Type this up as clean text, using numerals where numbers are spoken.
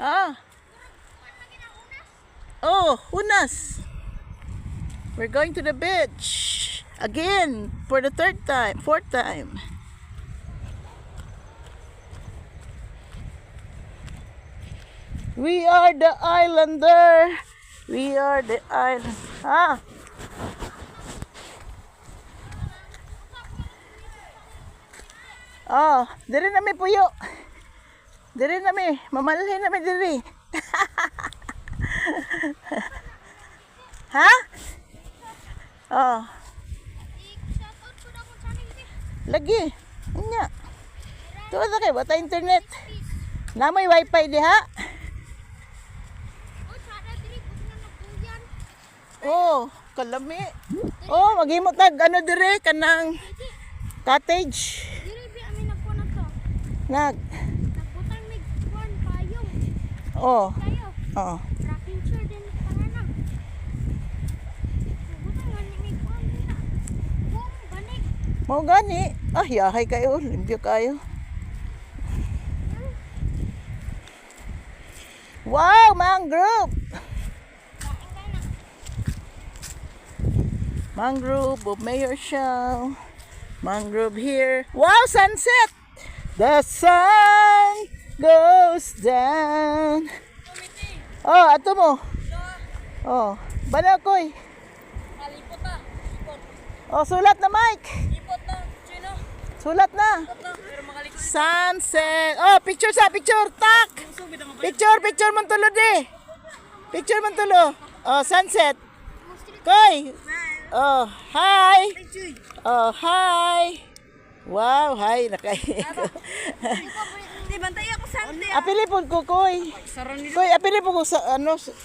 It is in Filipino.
Ah. Oh, Unas. We're going to the beach again for the fourth time. We are the islander. We are the island. Ah. Oh, diri na mi puyo. Diri na mi, mamalhin na mi diri. Ha? Oh. Lagi. Nya. Tuwa na kay bata internet. Namoy wifi diha. Oh, kalami. Oh, maghimo tag ano dire kanang cottage. Nag. Nagbutang mig kuan payong. Oh. Tayo. Oh. Rocking chair din panana. Nagbutang man mig kuan nila. Bong banig. Mo gani. Ah, yahay kayo, limpyo kayo. Wow, mangrove. Mangrove of Mayor Shell. Mangrove here. Wow, sunset. The sun goes down. Oh, ato mo. Oh, bana koy. Kalipot na. Ipot. Oh, sulat na Mike. Ipot na. Sino? Sulat na. Pero makalikot. Sunset. Oh, picture sa picture. Tak. Picture man tulo di. Picture man tulo. Oh, sunset. Koy. Oh, hi. Oh, hi. Wow, hi. Di bantay ako sante. Apili po ko, Koy. Koy, apili po ko sa ano. Sa.